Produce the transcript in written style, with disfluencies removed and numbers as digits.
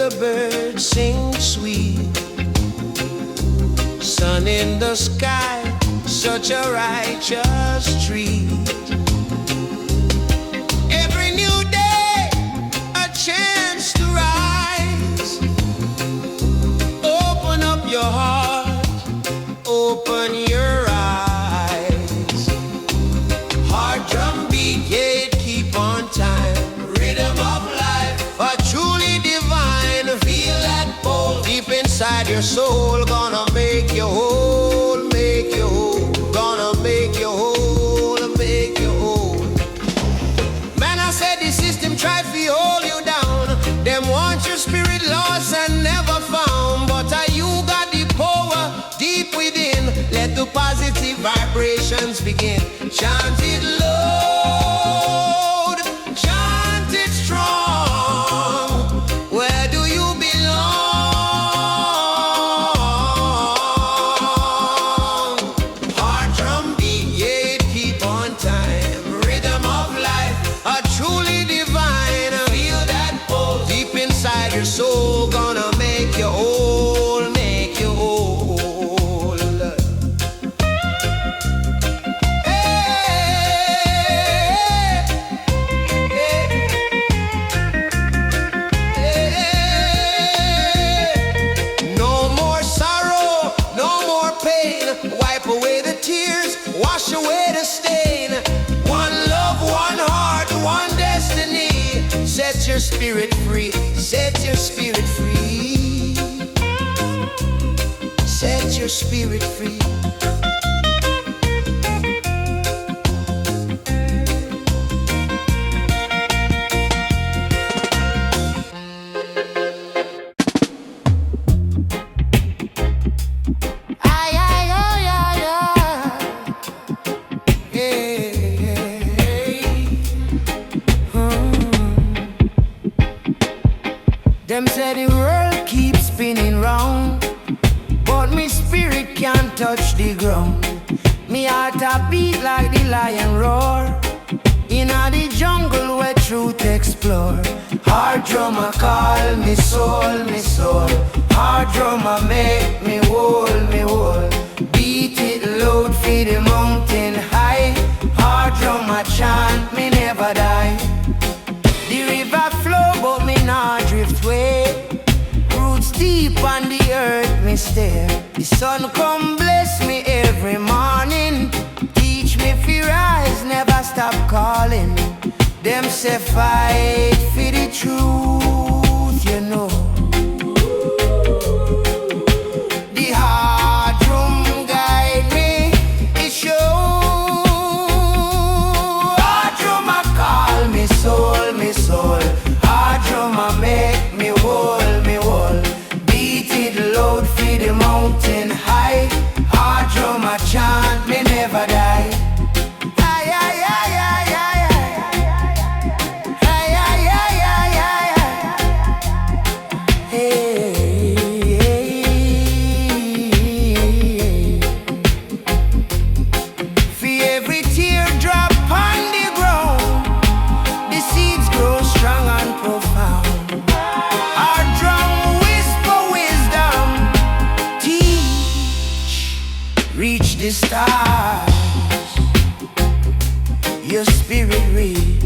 the birds sing sweet. Sun in the sky, such a righteous treat. Every new day, a chance to rise. Open up your heart, open your eyes. Heart drum beat, yeah, keep on time. Rhythm of life, a truly divine. Feel that pull deep inside your soul. Gonna make you whole, make you whole. Gonna make you whole, make you whole. Man, I said the system tried to hold you down. Them want your spirit lost and never found. But you got the power deep within. Let the positive vibrations begin. Chant it loud, chant it strong. Where do you belong? Heart drum beat, yeah, keep on time. Rhythm of life, a truly divine. Feel that pull deep inside your soul. Gonna make you whole, make you whole. No more sorrow, no more pain. Wipe away the tears, wash away the stain. One love, one heart, one destiny. Set your spirit free, set your spirit free. Set your spirit free. Ay, ay, ay, ay, ay. Hey. Them say the world keeps spinning round, but me spirit can't touch the ground. Me heart a beat like the lion roar. Inna the jungle where truth explore. Heart drum a call me soul, me soul. Heart drum a make me whole, me whole. Beat it loud for the mountain high. Heart drum a chant, me never die. The river flow, but me not drift way. Roots deep on the earth, me stay. The sun come bless me every morning. Teach me fi rise, never stop calling. Them say fight for the truth, you know. The heart drum guide me, it show. Heart drum a call me soul, me soul. Heart drum a make me whole, me whole. Beat it loud for the mountain high. Heart drum a chant, me never die. Ay, ay, ay, ay, ay, ay. Ay, ay, ay, ay, ay, ay. Hey, hey. For every teardrop on the ground, the seeds grow strong and profound. Our drum whisper wisdom, teach, reach the stars. Your spirit reach.